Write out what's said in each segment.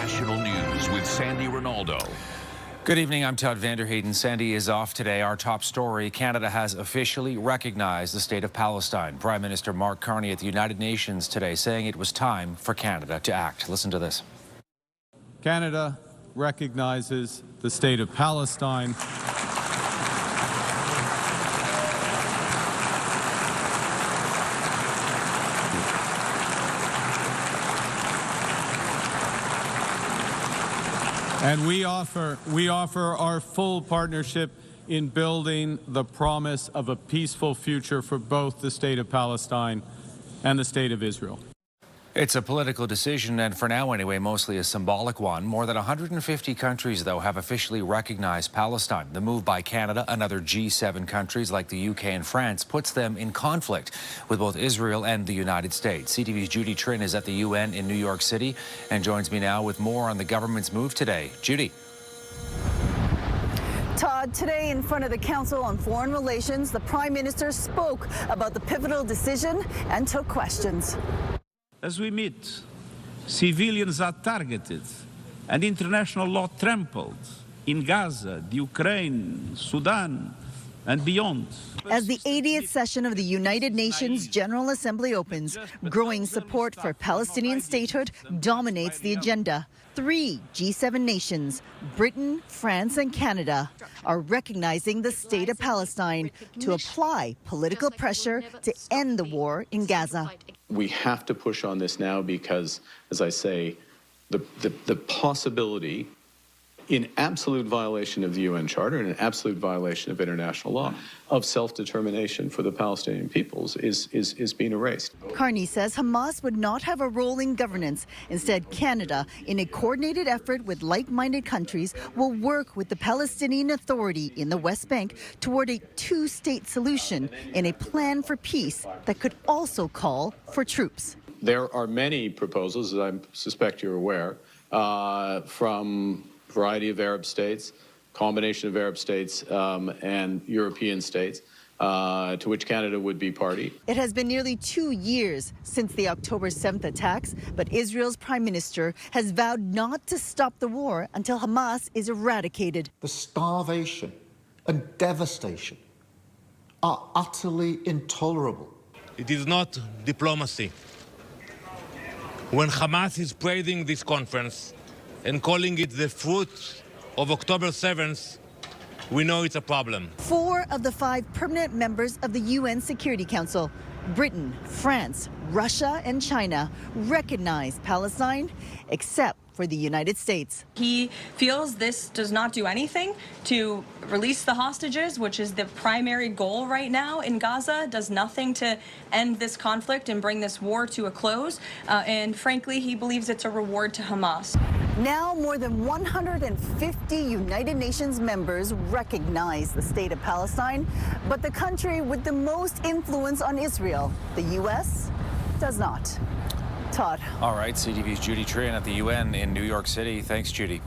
National News with Sandy Ronaldo. Good evening, I'm Todd Vanderheyden. Sandy is off today. Our top story, Canada has officially recognized the state of Palestine. Prime Minister Mark Carney at the United Nations today saying it was time for Canada to act. Listen to this. Canada recognizes the state of Palestine. And we offer our full partnership in building the promise of a peaceful future for both the state of Palestine and the state of Israel. It's a political decision, and for now anyway, mostly a symbolic one. More than 150 countries, though, have officially recognized Palestine. The move by Canada and other G7 countries like the UK and France puts them in conflict with both Israel and the United States. CTV's Judy Trin is at the UN in New York City and joins me now with more on the government's move today. Judy. Todd, today in front of the Council on Foreign Relations, the Prime Minister spoke about the pivotal decision and took questions. As we meet, civilians are targeted and international law trampled in Gaza, the Ukraine, Sudan, and beyond. As the 80th session of the United Nations General Assembly opens, growing support for Palestinian statehood dominates the agenda. 3 G7 nations, Britain, France, and Canada, are recognizing the state of Palestine to apply political pressure to end the war in Gaza. We have to push on this now because, as I say, the possibility in absolute violation of the UN Charter and in absolute violation of international law of self-determination for the Palestinian peoples is being erased. Carney says Hamas would not have a role in governance. Instead, Canada, in a coordinated effort with like-minded countries, will work with the Palestinian Authority in the West Bank toward a two-state solution in a plan for peace that could also call for troops. There are many proposals, as I suspect you're aware, from a variety of Arab states, combination of Arab states and European states, to which Canada would be party. It has been nearly 2 years since the October 7th attacks, but Israel's prime minister has vowed not to stop the war until Hamas is eradicated. The starvation and devastation are utterly intolerable. It is not diplomacy. When Hamas is praising this conference and calling it the fruit of October 7th, we know it's a problem. 4 of the 5 permanent members of the UN Security Council, Britain, France, Russia, and China, recognize Palestine, except for the United States. He feels this does not do anything to release the hostages, which is the primary goal right now in Gaza, does nothing to end this conflict and bring this war to a close. And frankly, he believes it's a reward to Hamas. Now, more than 150 United Nations members recognize the state of Palestine, but the country with the most influence on Israel, the U.S., does not. Todd. All right, CTV's Judy Trin at the UN in New York City. Thanks, Judy.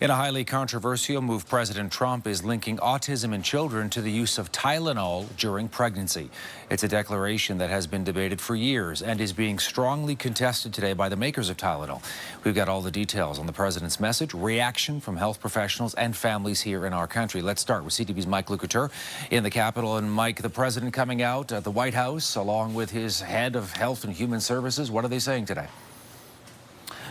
In a highly controversial move, President Trump is linking autism in children to the use of Tylenol during pregnancy. It's a declaration that has been debated for years and is being strongly contested today by the makers of Tylenol. We've got all the details on the president's message, reaction from health professionals and families here in our country. Let's start with CTV's Mike Lukather in the Capitol. And Mike, the president coming out at the White House along with his head of Health and Human Services. What are they saying today?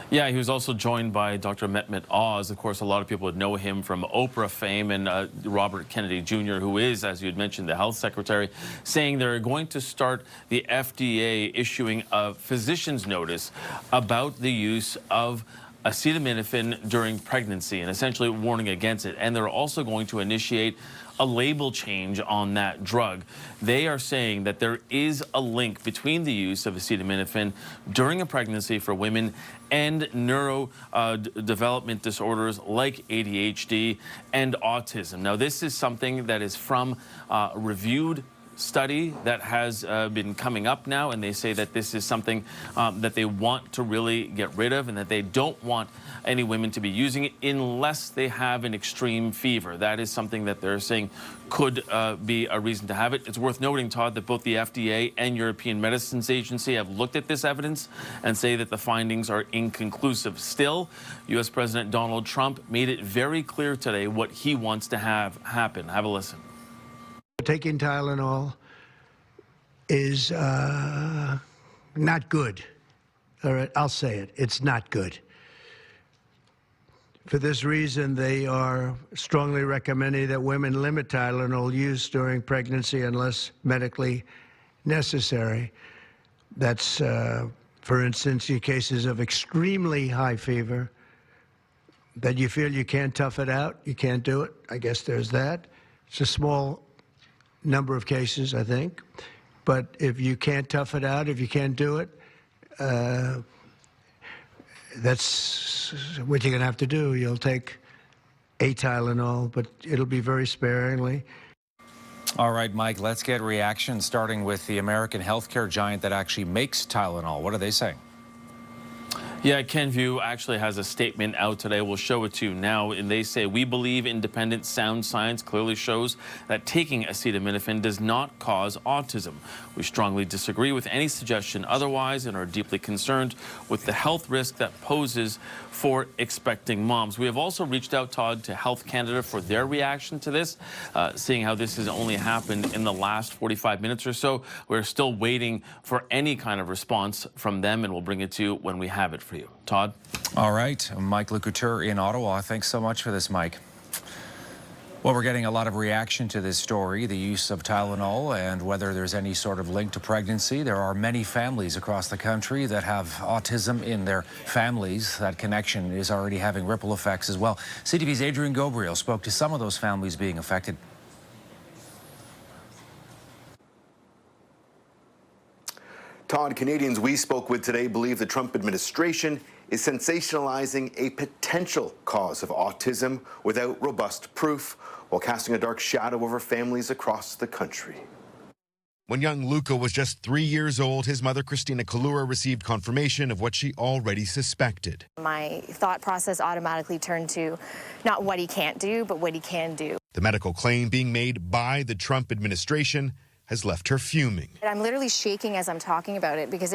Yeah, he was also joined by Dr. Mehmet Oz. Of course, a lot of people would know him from Oprah fame, and Robert Kennedy Jr., who is, as you had mentioned, the health secretary, saying they're going to start the FDA issuing a physician's notice about the use of acetaminophen during pregnancy and essentially warning against it. And they're also going to initiate a label change on that drug. They are saying that there is a link between the use of acetaminophen during a pregnancy for women and neurodevelopment disorders like ADHD and autism. Now, this is something that is from reviewed study that has been coming up now, and they say that this is something that they want to really get rid of, and that they don't want any women to be using it unless they have an extreme fever. That is something that they're saying could be a reason to have it. It's worth noting, Todd, that both the FDA and European Medicines Agency have looked at this evidence and say that the findings are inconclusive. Still, U.S. President Donald Trump made it very clear today what he wants to have happen. Have a listen. Taking Tylenol is not good. All right, I'll say it. It's not good. For this reason, they are strongly recommending that women limit Tylenol use during pregnancy unless medically necessary. That's, for instance, in cases of extremely high fever, that you feel you can't tough it out, you can't do it. I guess there's that. It's a small number of cases, I think. But if you can't tough it out, if you can't do it, that's what you're going to have to do. You'll take a Tylenol, but it'll be very sparingly. All right, Mike, let's get reactions, starting with the American healthcare giant that actually makes Tylenol. What are they saying? Yeah, Kenvue actually has a statement out today. We'll show it to you now. And they say, we believe independent sound science clearly shows that taking acetaminophen does not cause autism. We strongly disagree with any suggestion otherwise and are deeply concerned with the health risk that poses for expecting moms. We have also reached out, Todd, to Health Canada for their reaction to this, seeing how this has only happened in the last 45 minutes or so. We're still waiting for any kind of response from them, and we'll bring it to you when we have it for you. Todd? All right. Mike Lecouture in Ottawa. Thanks so much for this, Mike. Well, we're getting a lot of reaction to this story, the use of Tylenol and whether there's any sort of link to pregnancy. There are many families across the country that have autism in their families. That connection is already having ripple effects as well. CTV's Adrian Gabriel spoke to some of those families being affected. Todd, Canadians we spoke with today believe the Trump administration is sensationalizing a potential cause of autism without robust proof, while casting a dark shadow over families across the country. When young Luca was just 3 years old, his mother, Christina Kalura, received confirmation of what she already suspected. My thought process automatically turned to not what he can't do, but what he can do. The medical claim being made by the Trump administration has left her fuming. I'm literally shaking as I'm talking about it because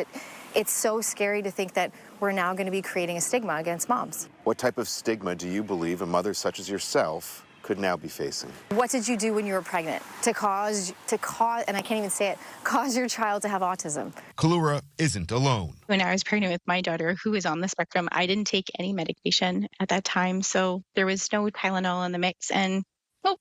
it's so scary to think that we're now going to be creating a stigma against moms. What type of stigma do you believe a mother such as yourself could now be facing? What did you do when you were pregnant to cause, and I can't even say it, cause your child to have autism? Kalura isn't alone. When I was pregnant with my daughter, who was on the spectrum, I didn't take any medication at that time, so there was no Tylenol in the mix, and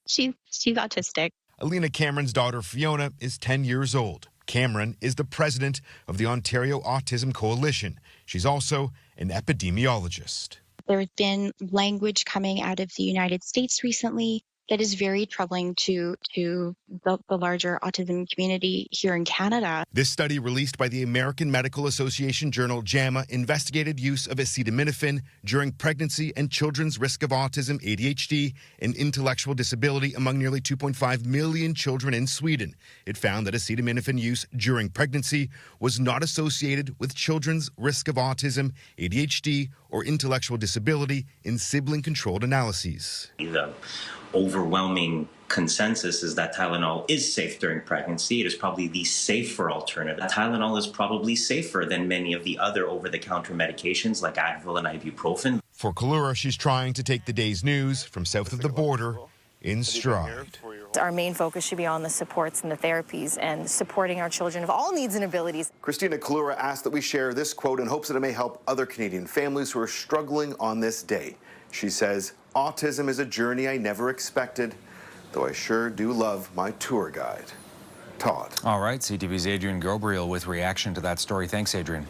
she's autistic. Alina Cameron's daughter, Fiona, is 10 years old. Cameron is the president of the Ontario Autism Coalition. She's also an epidemiologist. There's been language coming out of the United States recently that is very troubling to the larger autism community here in Canada. This study, released by the American Medical Association journal JAMA, investigated use of acetaminophen during pregnancy and children's risk of autism, ADHD, and intellectual disability among nearly 2.5 million children in Sweden. It found that acetaminophen use during pregnancy was not associated with children's risk of autism, ADHD, or intellectual disability in sibling-controlled analyses. The overwhelming consensus is that Tylenol is safe during pregnancy. It is probably the safer alternative. Tylenol is probably safer than many of the other over-the-counter medications like Advil and ibuprofen. For Kalura, she's trying to take the day's news from south of the border in stride. Our main focus should be on the supports and the therapies and supporting our children of all needs and abilities. Christina Kalura asked that we share this quote in hopes that it may help other Canadian families who are struggling on this day. She says, "Autism is a journey I never expected, though I sure do love my tour guide." Todd. All right, CTV's Adrian Gabriel with reaction to that story. Thanks, Adrian.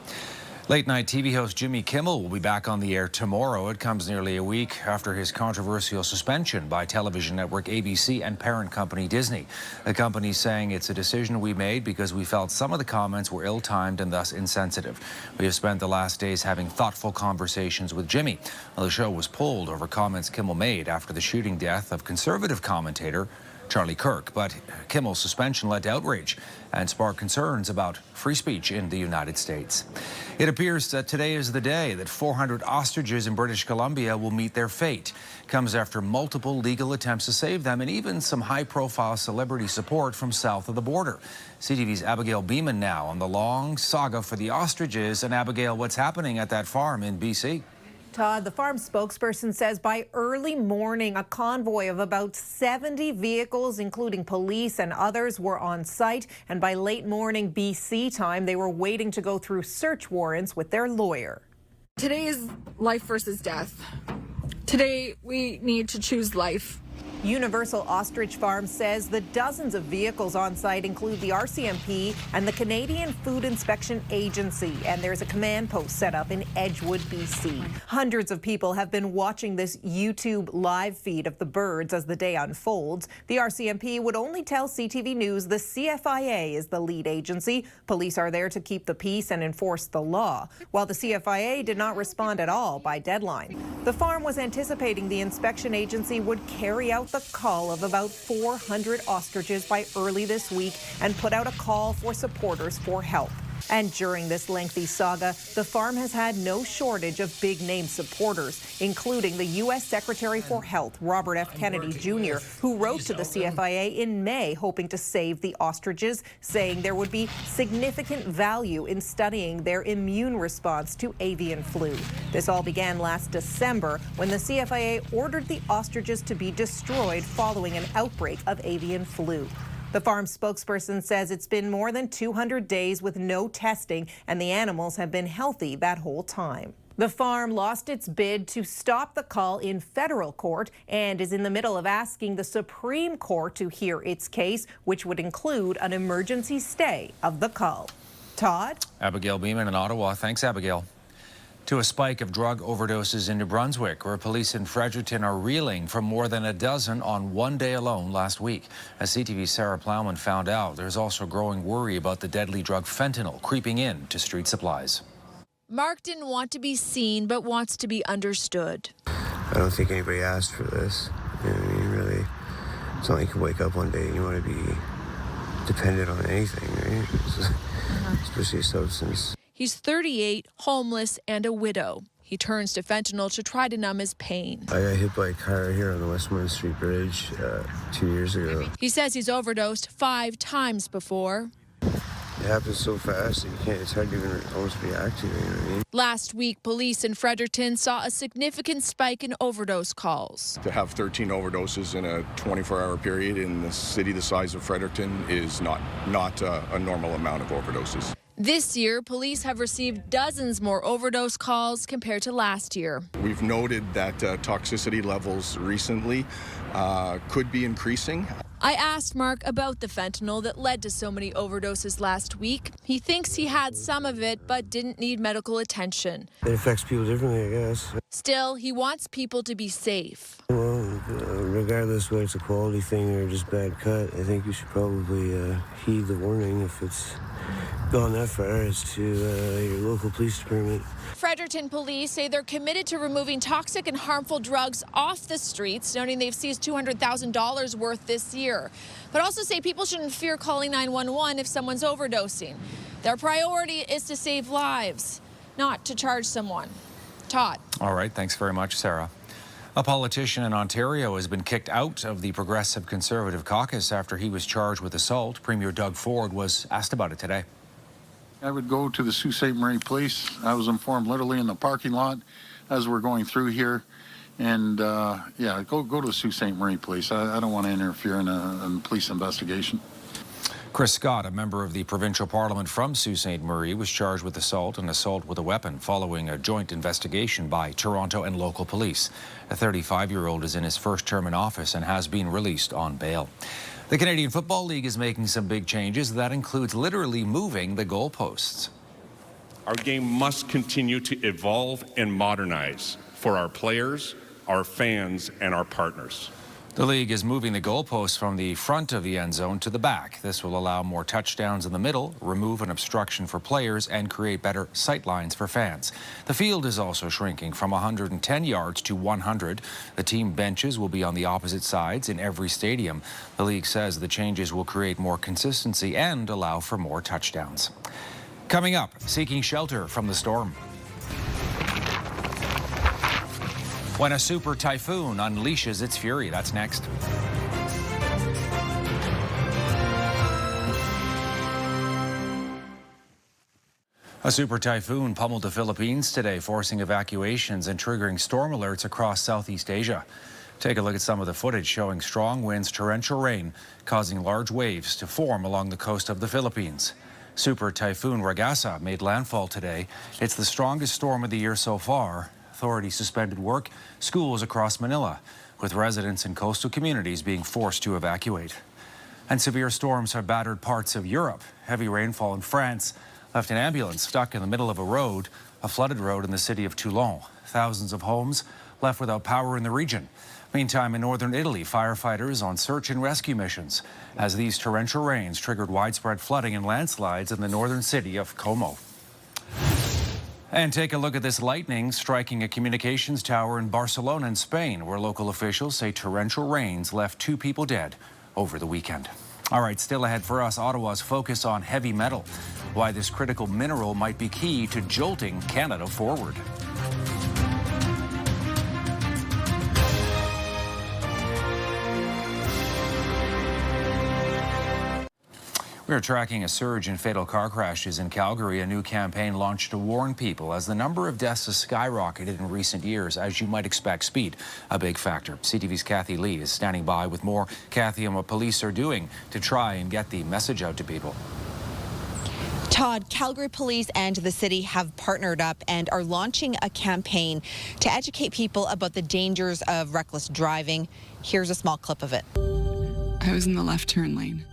Late-night TV host Jimmy Kimmel will be back on the air tomorrow. It comes nearly a week after his controversial suspension by television network ABC and parent company Disney. The company saying it's a decision we made because we felt some of the comments were ill-timed and thus insensitive. We have spent the last days having thoughtful conversations with Jimmy. Well, the show was pulled over comments Kimmel made after the shooting death of conservative commentator Charlie Kirk. But Kimmel's suspension led to outrage and sparked concerns about free speech in the United States. It appears that today is the day that 400 ostriches in British Columbia will meet their fate. Comes after multiple legal attempts to save them and even some high-profile celebrity support from south of the border. CTV's Abigail Beeman now on the long saga for the ostriches. And Abigail, what's happening at that farm in BC? Todd, the farm spokesperson says by early morning, a convoy of about 70 vehicles, including police and others, were on site. And by late morning BC time, they were waiting to go through search warrants with their lawyer. Today is life versus death. Today, we need to choose life. Universal Ostrich Farm says the dozens of vehicles on site include the RCMP and the Canadian Food Inspection Agency, and there's a command post set up in Edgewood, BC. Hundreds of people have been watching this YouTube live feed of the birds as the day unfolds. The RCMP would only tell CTV News the CFIA is the lead agency. Police are there to keep the peace and enforce the law, while the CFIA did not respond at all by deadline. The farm was anticipating the inspection agency would carry out the call of about 400 ostriches by early this week and put out a call for supporters for help. And during this lengthy saga, the farm has had no shortage of big-name supporters, including the U.S. Secretary for Health, Robert F. Kennedy Jr., who wrote to the CFIA in May hoping to save the ostriches, saying there would be significant value in studying their immune response to avian flu. This all began last December when the CFIA ordered the ostriches to be destroyed following an outbreak of avian flu. The farm spokesperson says it's been more than 200 days with no testing, and the animals have been healthy that whole time. The farm lost its bid to stop the call in federal court and is in the middle of asking the Supreme Court to hear its case, which would include an emergency stay of the call. Todd? Abigail Beeman in Ottawa. Thanks, Abigail. To a spike of drug overdoses in New Brunswick, where police in Fredericton are reeling from more than a dozen on one day alone last week. As CTV's Sarah Plowman found out, there's also growing worry about the deadly drug fentanyl creeping in to street supplies. Mark didn't want to be seen, but wants to be understood. I don't think anybody asked for this. You know what I mean? Really, it's not like you wake up one day and you want to be dependent on anything, right? Especially a substance. He's 38, homeless, and a widow. He turns to fentanyl to try to numb his pain. I got hit by a car here on the Westmoreland Street Bridge 2 years ago. He says he's overdosed 5 times before. It happens so fast that you can't, it's hard to even almost react to it, you know what I mean? Last week, police in Fredericton saw a significant spike in overdose calls. To have 13 overdoses in a 24-hour period in the city the size of Fredericton is not a normal amount of overdoses. This year, police have received dozens more overdose calls compared to last year. We've noted that toxicity levels recently could be increasing. I asked Mark about the fentanyl that led to so many overdoses last week. He thinks he had some of it, but didn't need medical attention. It affects people differently, I guess. Still, he wants people to be safe. Well, regardless whether it's a quality thing or just bad cut, I think you should probably heed the warning if it's gone that far as to your local police department. Fredericton police say they're committed to removing toxic and harmful drugs off the streets, noting they've seized $200,000 worth this year. But also say people shouldn't fear calling 911 if someone's overdosing. Their priority is to save lives, not to charge someone. Todd. All right, thanks very much, Sarah. A politician in Ontario has been kicked out of the Progressive Conservative caucus after he was charged with assault. Premier Doug Ford was asked about it today. I would go to the Sault Ste. Marie Police. I was informed literally in the parking lot as we're going through here. And yeah, go to the Sault Ste. Marie Police. I don't want to interfere in a police investigation. Chris Scott, a member of the provincial parliament from Sault Ste. Marie, was charged with assault and assault with a weapon following a joint investigation by Toronto and local police. A 35-year-old is in his first term in office and has been released on bail. The Canadian Football League is making some big changes. That includes literally moving the goalposts. Our game must continue to evolve and modernize for our players, our fans, and our partners. The league is moving the goalposts from the front of the end zone to the back. This will allow more touchdowns in the middle, remove an obstruction for players, and create better sight lines for fans. The field is also shrinking from 110 yards to 100. The team benches will be on the opposite sides in every stadium. The league says the changes will create more consistency and allow for more touchdowns. Coming up, seeking shelter from the storm. When a super typhoon unleashes its fury. That's next. A super typhoon pummeled the Philippines today, forcing evacuations and triggering storm alerts across Southeast Asia. Take a look at some of the footage showing strong winds, torrential rain, causing large waves to form along the coast of the Philippines. Super Typhoon Ragasa made landfall today. It's the strongest storm of the year so far. Authorities suspended work, schools across Manila, with residents in coastal communities being forced to evacuate. And severe storms have battered parts of Europe. Heavy rainfall in France left an ambulance stuck in the middle of a flooded road in the city of Toulon. Thousands of homes left without power in the region. Meantime, in northern Italy, firefighters on search and rescue missions as these torrential rains triggered widespread flooding and landslides in the northern city of Como. And take a look at this lightning striking a communications tower in Barcelona in Spain, where local officials say torrential rains left 2 people dead over the weekend. All right, still ahead for us, Ottawa's focus on heavy metal, why this critical mineral might be key to jolting Canada forward. We're tracking a surge in fatal car crashes in Calgary. A new campaign launched to warn people as the number of deaths has skyrocketed in recent years. As you might expect, speed, a big factor. CTV's Kathy Lee is standing by with more. Kathy, on what police are doing to try and get the message out to people. Todd, Calgary Police and the city have partnered up and are launching a campaign to educate people about the dangers of reckless driving. Here's a small clip of it. I was in the left turn lane.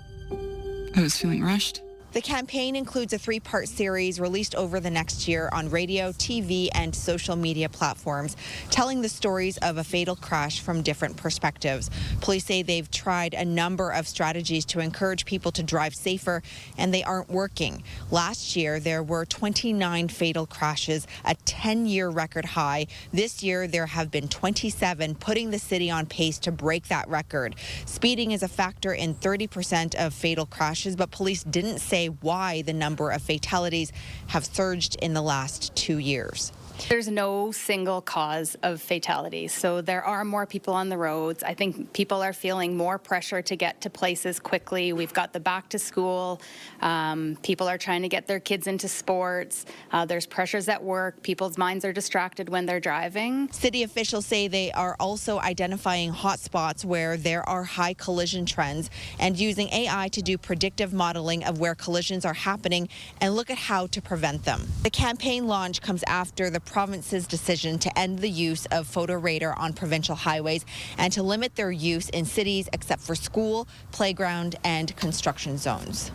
I was feeling rushed. The campaign includes a 3-part series released over the next year on radio, TV, and social media platforms, telling the stories of a fatal crash from different perspectives. Police say they've tried a number of strategies to encourage people to drive safer, and they aren't working. Last year, there were 29 fatal crashes, a 10-year record high. This year, there have been 27, putting the city on pace to break that record. Speeding is a factor in 30% of fatal crashes, but police didn't say why the number of fatalities have surged in the last 2 years. There's no single cause of fatalities, so there are more people on the roads. I think people are feeling more pressure to get to places quickly. We've got the back to school. People are trying to get their kids into sports. There's pressures at work. People's minds are distracted when they're driving. City officials say they are also identifying hotspots where there are high collision trends and using AI to do predictive modeling of where collisions are happening and look at how to prevent them. The campaign launch comes after the province's decision to end the use of photo radar on provincial highways and to limit their use in cities except for school, playground, and construction zones.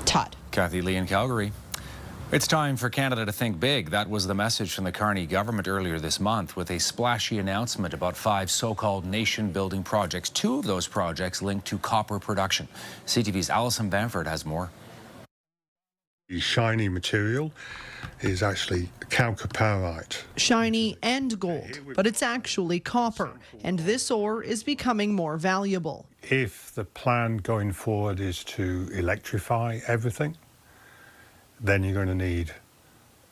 Todd. Kathy Lee in Calgary. It's time for Canada to think big. That was the message from the Carney government earlier this month with a splashy announcement about 5 so-called nation-building projects. 2 of those projects linked to copper production. CTV's Alison Bamford has more. The shiny material is actually chalcopyrite. Shiny and gold, but it's actually copper, and this ore is becoming more valuable. If the plan going forward is to electrify everything, then you're going to need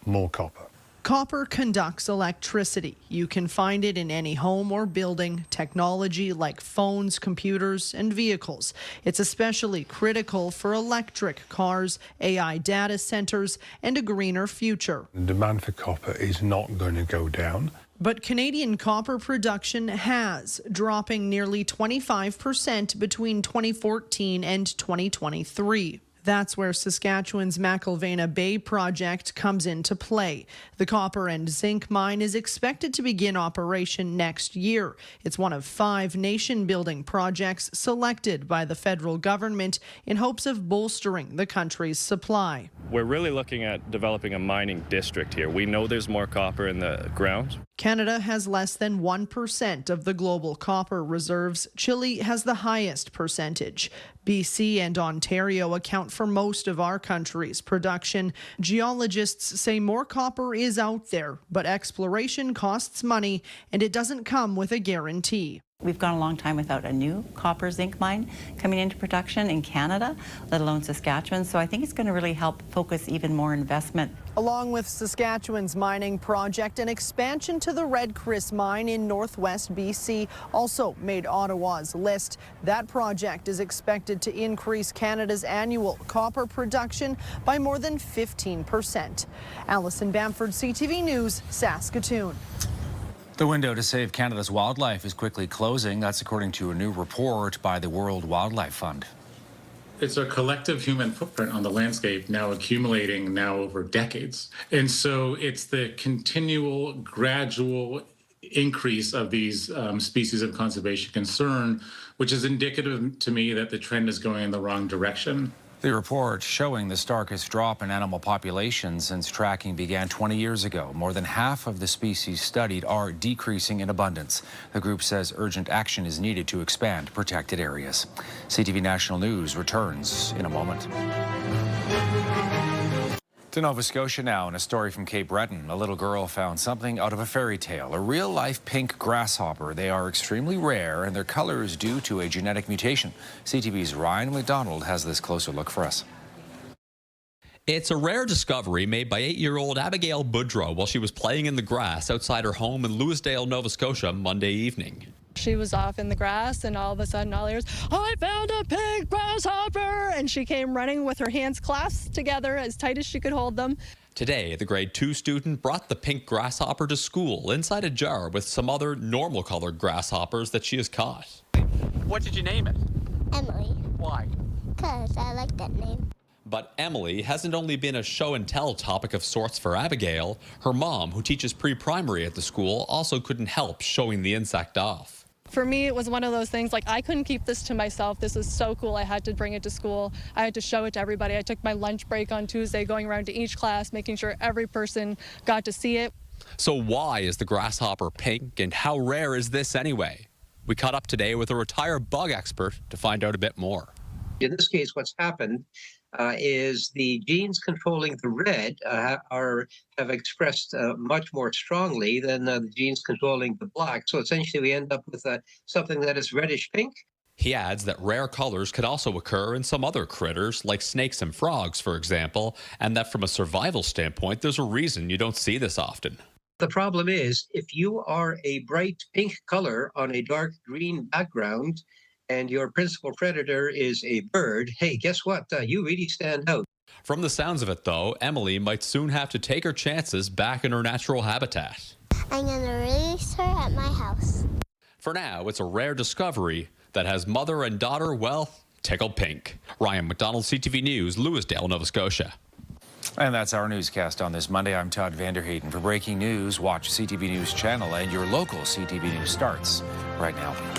more copper. Copper conducts electricity. You can find it in any home or building, technology like phones, computers, and vehicles. It's especially critical for electric cars, AI data centers, and a greener future. The demand for copper is not going to go down. But Canadian copper production has, dropping nearly 25% between 2014 and 2023. That's where Saskatchewan's McIlvena Bay project comes into play. The copper and zinc mine is expected to begin operation next year. It's one of 5 nation-building projects selected by the federal government in hopes of bolstering the country's supply. We're really looking at developing a mining district here. We know there's more copper in the ground. Canada has less than 1% of the global copper reserves. Chile has the highest percentage. BC and Ontario account for most of our country's production. Geologists say more copper is out there, but exploration costs money and it doesn't come with a guarantee. We've gone a long time without a new copper zinc mine coming into production in Canada, let alone Saskatchewan. So I think it's going to really help focus even more investment. Along with Saskatchewan's mining project, an expansion to the Red Chris mine in northwest BC also made Ottawa's list. That project is expected to increase Canada's annual copper production by more than 15%. Alison Bamford, CTV News, Saskatoon. The window to save Canada's wildlife is quickly closing. That's according to a new report by the World Wildlife Fund. It's a collective human footprint on the landscape now accumulating now over decades. And so it's the continual, gradual increase of these species of conservation concern, which is indicative to me that the trend is going in the wrong direction. The report showing the starkest drop in animal populations since tracking began 20 years ago. More than half of the species studied are decreasing in abundance. The group says urgent action is needed to expand protected areas. CTV National News returns in a moment. To Nova Scotia now, and a story from Cape Breton. A little girl found something out of a fairy tale, a real-life pink grasshopper. They are extremely rare, and their color is due to a genetic mutation. CTV's Ryan McDonald has this closer look for us. It's a rare discovery made by 8-year-old Abigail Boudreau while she was playing in the grass outside her home in Louisdale, Nova Scotia, Monday evening. She was off in the grass, and all of a sudden all I hear is, "I found a pink grasshopper!" And she came running with her hands clasped together as tight as she could hold them. Today, the grade 2 student brought the pink grasshopper to school inside a jar with some other normal-colored grasshoppers that she has caught. What did you name it? Emily. Why? Because I like that name. But Emily hasn't only been a show-and-tell topic of sorts for Abigail. Her mom, who teaches pre-primary at the school, also couldn't help showing the insect off. For me, it was one of those things like I couldn't keep this to myself. This is so cool. I had to bring it to school. I had to show it to everybody. I took my lunch break on Tuesday going around to each class, making sure every person got to see it. So why is the grasshopper pink, and how rare is this anyway? We caught up today with a retired bug expert to find out a bit more. In this case, what's happened is the genes controlling the red have expressed much more strongly than the genes controlling the black. So essentially, we end up with something that is reddish pink. He adds that rare colors could also occur in some other critters, like snakes and frogs, for example, and that from a survival standpoint, there's a reason you don't see this often. The problem is, if you are a bright pink color on a dark green background, and your principal predator is a bird, hey, guess what? You really stand out. From the sounds of it, though, Emily might soon have to take her chances back in her natural habitat. I'm going to release her at my house. For now, it's a rare discovery that has mother and daughter, well, tickled pink. Ryan McDonald, CTV News, Louisdale, Nova Scotia. And that's our newscast on this Monday. I'm Todd Vanderheyden. For breaking news, watch CTV News channel, and your local CTV News starts right now.